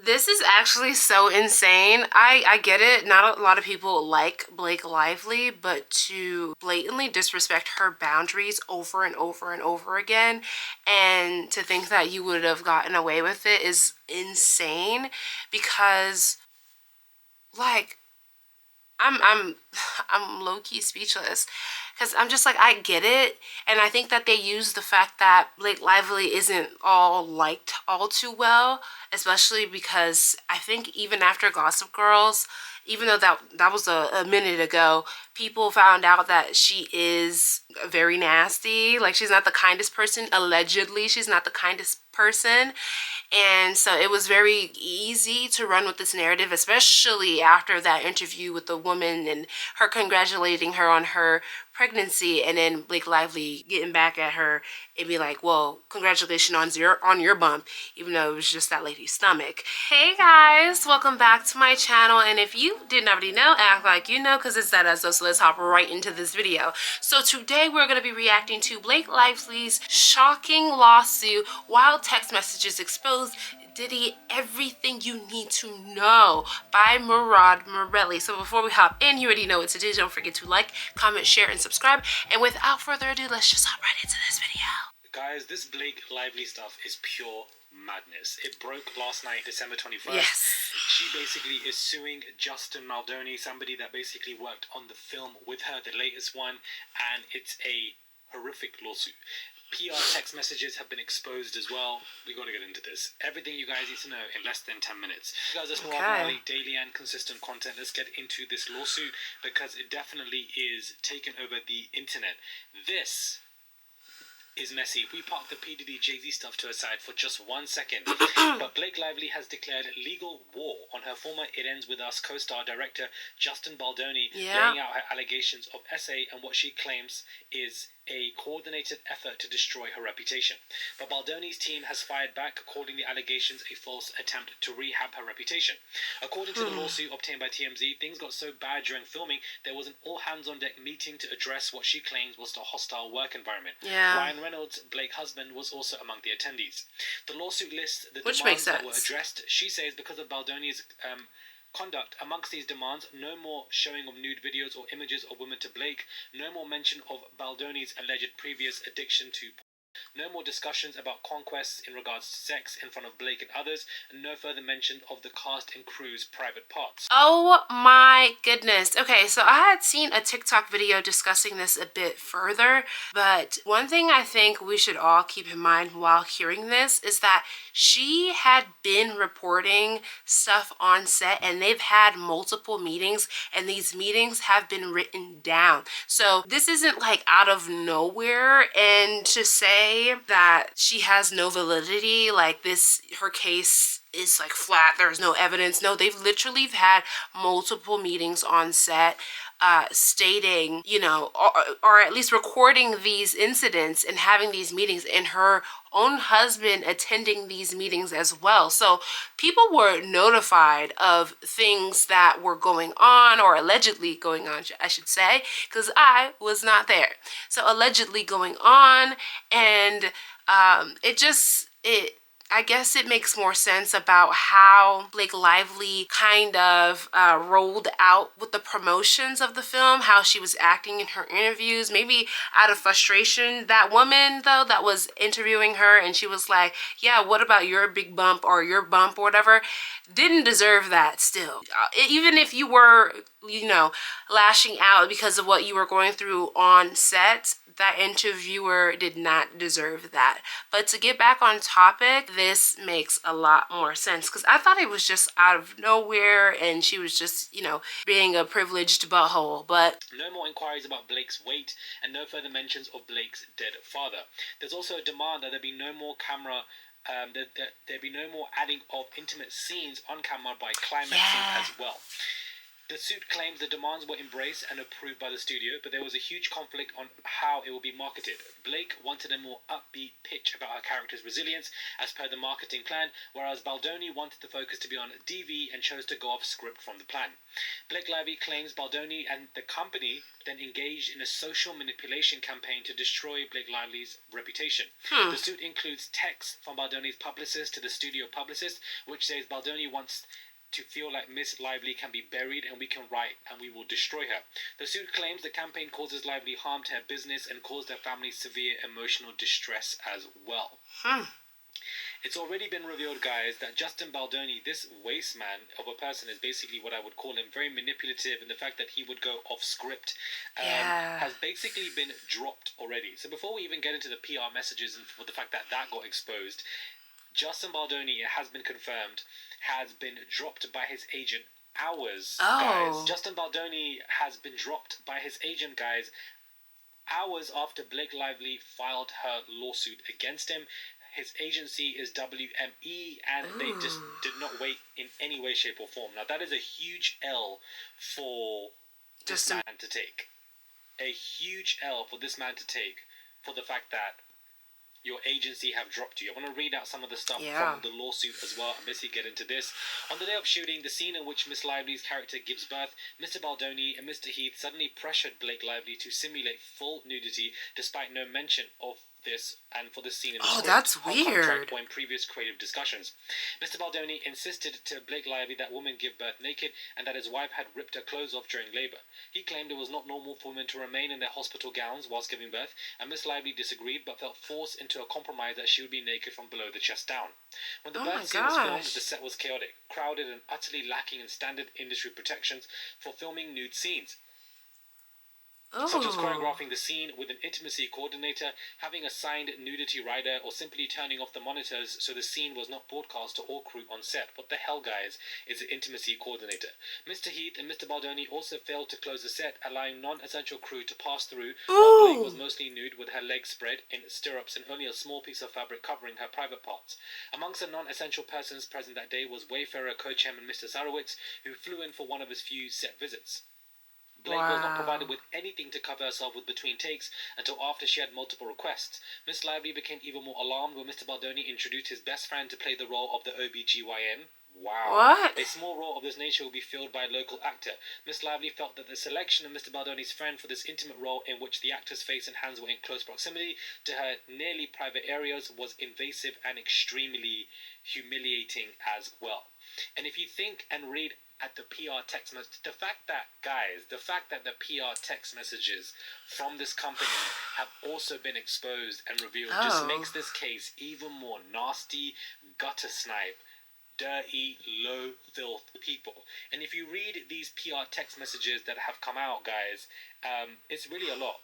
This is actually so insane. I get it. Not a lot of people like Blake Lively, but to blatantly disrespect her boundaries over and over and over again, and to think that you would have gotten away with it is insane. Because, like, I'm I'm low-key speechless, because I'm just like, I get it, and I think that they use the fact that Blake Lively isn't all liked all too well, especially because I think even after Gossip Girls, even though that was a minute ago, people found out that she is very nasty. Like, she's not the kindest person. Allegedly, she's not the kindest person. And so it was very easy to run with this narrative, especially after that interview with the woman and her congratulating her on her pregnancy, and then Blake Lively getting back at her and be like, well, congratulations on your bump, even though it was just that lady's stomach. Hey guys, welcome back to my channel, and if you didn't already know, act like you know, because it's that as so let's hop right into this video. So today we're going to be reacting to Blake Lively's shocking lawsuit, wild text messages exposed Diddy, everything you need to know, by Murad Morelli. So before we hop in, you already know what to do. Don't forget to like, comment, share, and subscribe. And without further ado, let's just hop right into this video. Guys, this Blake Lively stuff is pure madness. It broke last night, December 21st. Yes. She basically is suing Justin Baldoni, somebody that basically worked on the film with her, the latest one, and it's a horrific lawsuit. PR text messages have been exposed as well. We got to get into this. Everything you guys need to know in less than 10 minutes. You guys are smart, daily and consistent content. Let's get into this lawsuit because it definitely is taking over the internet. This is messy. If we park the P. Diddy Jay-Z stuff to a side for just 1 second, but Blake Lively has declared legal war on her former It Ends With Us co-star director Justin Baldoni, laying out her allegations of SA and what she claims is a coordinated effort to destroy her reputation. But Baldoni's team has fired back, calling the allegations a false attempt to rehab her reputation. According to the lawsuit obtained by TMZ, things got so bad during filming, there was an all-hands-on-deck meeting to address what she claims was the hostile work environment. Ryan Reynolds, Blake's husband, was also among the attendees. The lawsuit lists the demands that were addressed. She says because of Baldoni's conduct, amongst these demands, no more showing of nude videos or images of women to Blake, no more mention of Baldoni's alleged previous addiction to porn, no more discussions about conquests in regards to sex in front of Blake and others, and no further mention of the cast and crew's private parts. Oh my goodness. Okay, so I had seen a TikTok video discussing this a bit further, but one thing I think we should all keep in mind while hearing this is that she had been reporting stuff on set, and they've had multiple meetings, and these meetings have been written down. So this isn't like out of nowhere, and to say that she has no validity, like this, her case is like flat, there's no evidence. No, they've literally had multiple meetings on set stating, you know, or at least recording these incidents and having these meetings, and her own husband attending these meetings as well. So people were notified of things that were going on, or allegedly going on, I should say, because I was not there. So allegedly going on, and I guess it makes more sense about how Blake Lively kind of rolled out with the promotions of the film, how she was acting in her interviews, maybe out of frustration. That woman, though, that was interviewing her, and she was like, yeah, what about your big bump or your bump or whatever, didn't deserve that still. Even if you were, you know, lashing out because of what you were going through on set, that interviewer did not deserve that. But to get back on topic, this makes a lot more sense, because I thought it was just out of nowhere and she was just, you know, being a privileged butthole. But no more inquiries about Blake's weight and no further mentions of Blake's dead father. There's also a demand that there be no more camera there be no more adding of intimate scenes on camera by climaxing as well. The suit claims the demands were embraced and approved by the studio, but there was a huge conflict on how it will be marketed. Blake wanted a more upbeat pitch about her character's resilience, as per the marketing plan, whereas Baldoni wanted the focus to be on DV and chose to go off script from the plan. Blake Lively claims Baldoni and the company then engaged in a social manipulation campaign to destroy Blake Lively's reputation. The suit includes text from Baldoni's publicist to the studio publicist, which says Baldoni wants to feel like Miss Lively can be buried and we can write and we will destroy her. The suit claims the campaign causes Lively harm to her business and caused her family severe emotional distress as well. It's already been revealed, guys, that Justin Baldoni, this waste man of a person, is basically what I would call him, very manipulative, and the fact that he would go off script has basically been dropped already. So before we even get into the PR messages and for the fact that that got exposed, Justin Baldoni, it has been confirmed, has been dropped by his agent guys. Justin Baldoni has been dropped by his agent, guys, hours after Blake Lively filed her lawsuit against him. His agency is WME, and they just did not wait in any way, shape, or form. Now, that is a huge L for this man to take. A huge L for this man to take for the fact that your agency have dropped you. I want to read out some of the stuff from the lawsuit as well and basically get into this. On the day of shooting, the scene in which Miss Lively's character gives birth, Mr. Baldoni and Mr. Heath suddenly pressured Blake Lively to simulate full nudity despite no mention of this and for the scene in the script, that's weird. Or in previous creative discussions. Mr. Baldoni insisted to Blake Lively that women give birth naked and that his wife had ripped her clothes off during labor. He claimed it was not normal for women to remain in their hospital gowns whilst giving birth, and Miss Lively disagreed but felt forced into a compromise that she would be naked from below the chest down. When the birth scene was filmed, the set was chaotic, crowded and utterly lacking in standard industry protections for filming nude scenes, such as choreographing the scene with an intimacy coordinator, having a signed nudity rider, or simply turning off the monitors so the scene was not broadcast to all crew on set. What the hell, guys, is an intimacy coordinator? Mr. Heath and Mr. Baldoni also failed to close the set, allowing non-essential crew to pass through, while Blake was mostly nude with her legs spread in stirrups and only a small piece of fabric covering her private parts. Amongst the non-essential persons present that day was Wayfarer co-chairman Mr. Sarowitz, who flew in for one of his few set visits. Blake was not provided with anything to cover herself with between takes until after she had multiple requests. Miss Lively became even more alarmed when Mr. Baldoni introduced his best friend to play the role of the OBGYN. Wow. A small role of this nature will be filled by a local actor. Miss Lively felt that the selection of Mr. Baldoni's friend for this intimate role, in which the actor's face and hands were in close proximity to her nearly private areas, was invasive and extremely humiliating as well. And if you think and read at the PR text message, the fact that the PR text messages from this company have also been exposed and revealed just makes this case even more nasty, gutter snipe, dirty, low filth people. And if you read these PR text messages that have come out, guys, it's really a lot.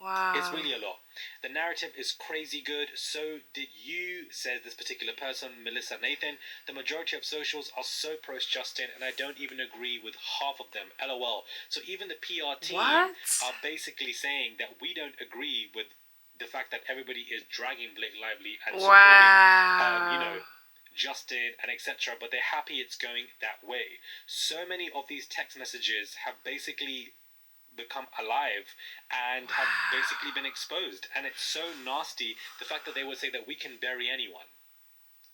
Wow. It's really a lot. The narrative is crazy good. So did you, says this particular person, Melissa Nathan. The majority of socials are so pro-Justin, and I don't even agree with half of them. LOL. So even the PR team are basically saying that we don't agree with the fact that everybody is dragging Blake Lively and supporting, Justin and etc. But they're happy it's going that way. So many of these text messages have basically become alive and have basically been exposed, and it's so nasty, the fact that they would say that we can bury anyone,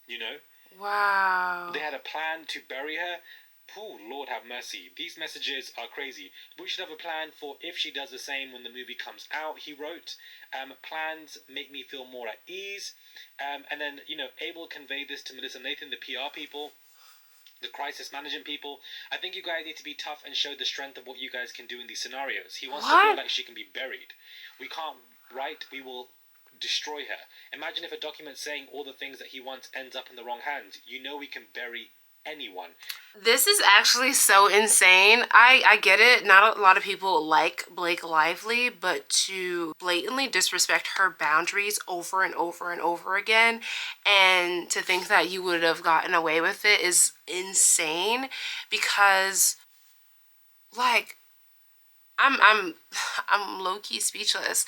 they had a plan to bury her. Oh, Lord have mercy. These messages are crazy. We should have a plan for if she does the same when the movie comes out, he wrote. Plans make me feel more at ease. And then, Abel conveyed this to Melissa Nathan, the PR people, the crisis management people. I think you guys need to be tough and show the strength of what you guys can do in these scenarios. He wants to feel like she can be buried. We can't write, we will destroy her. Imagine if a document saying all the things that he wants ends up in the wrong hands. We can bury anyone. This is actually so insane. I get it. Not a lot of people like Blake Lively, but to blatantly disrespect her boundaries over and over and over again, and to think that you would have gotten away with it is insane. Because, like, I'm low-key speechless.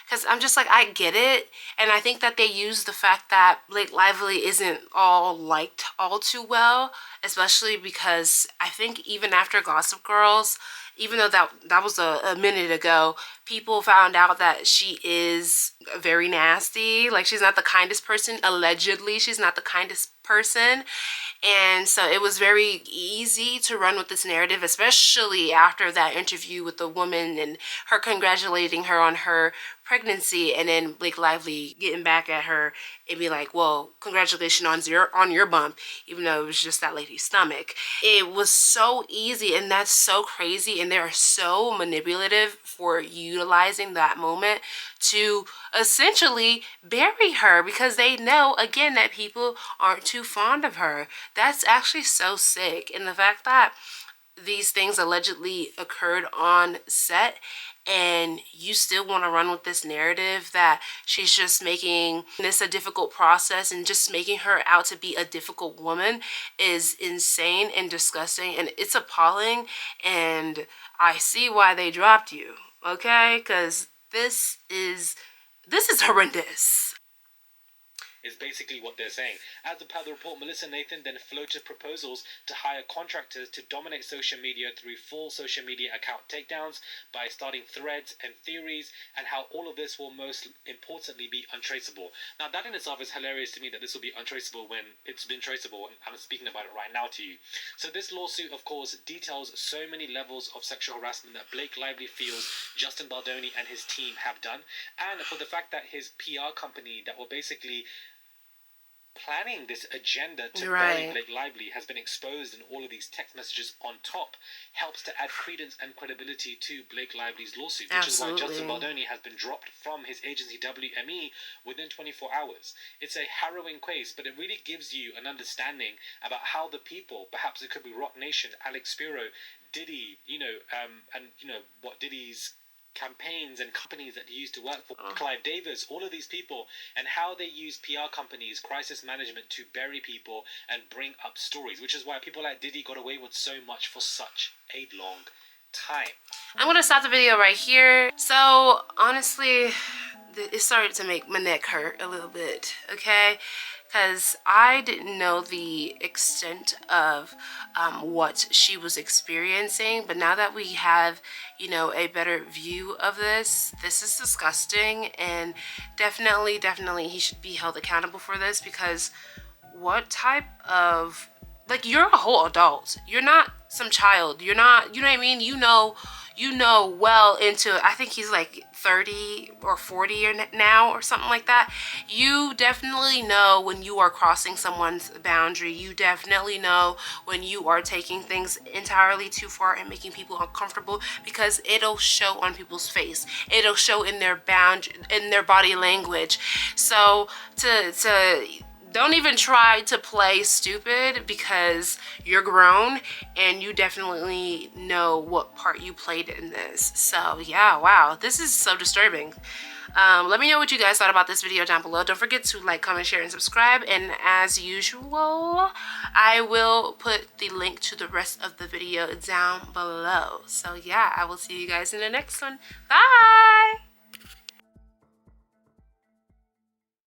Because I'm just like, I get it. And I think that they use the fact that Blake Lively isn't all liked all too well, especially because I think even after Gossip Girls, even though that was a minute ago, people found out that she is very nasty. Like, she's not the kindest person. Allegedly, she's not the kindest person. And so it was very easy to run with this narrative, especially after that interview with the woman and her congratulating her on her pregnancy, and then Blake Lively getting back at her and be like, well, congratulations on your bump, even though it was just that lady's stomach. It was so easy, and that's so crazy, and they're so manipulative for utilizing that moment to essentially bury her, because they know, again, that people aren't too fond of her. That's actually so sick. And the fact that these things allegedly occurred on set, and you still want to run with this narrative that she's just making this a difficult process and just making her out to be a difficult woman, is insane and disgusting, and it's appalling. And I see why they dropped you, okay? Because this is horrendous. Is basically what they're saying. As per the report, Melissa Nathan then floated proposals to hire contractors to dominate social media through full social media account takedowns by starting threads and theories, and how all of this will most importantly be untraceable. Now, that in itself is hilarious to me, that this will be untraceable when it's been traceable, and I'm speaking about it right now to you. So this lawsuit, of course, details so many levels of sexual harassment that Blake Lively feels Justin Baldoni and his team have done, and for the fact that his PR company that were basically planning this agenda to bury Blake Lively has been exposed in all of these text messages on top, helps to add credence and credibility to Blake Lively's lawsuit, which is why Justin Baldoni has been dropped from his agency WME within 24 hours. It's a harrowing case, but it really gives you an understanding about how the people, perhaps it could be Rock Nation, Alex Spiro, Diddy, and what Diddy's campaigns and companies that he used to work for, Clive Davis, all of these people, and how they use PR companies, crisis management, to bury people and bring up stories, which is why people like Diddy got away with so much for such a long time. I'm gonna stop the video right here. So honestly, it started to make my neck hurt a little bit, okay? Because I didn't know the extent of what she was experiencing, but now that we have, a better view of this is disgusting, and definitely he should be held accountable for this, because what type of, like, you're a whole adult. You're not some child. You're not, you know what I mean? You know well into, I think he's like 30 or 40 now or something like that. You definitely know when you are crossing someone's boundary. You definitely know when you are taking things entirely too far and making people uncomfortable, because it'll show on people's face. It'll show in their body language. So don't even try to play stupid, because you're grown and you definitely know what part you played in this. So yeah, wow, this is so disturbing. Let me know what you guys thought about this video down below. Don't forget to like, comment, share, and subscribe. And as usual, I will put the link to the rest of the video down below. So yeah, I will see you guys in the next one. Bye!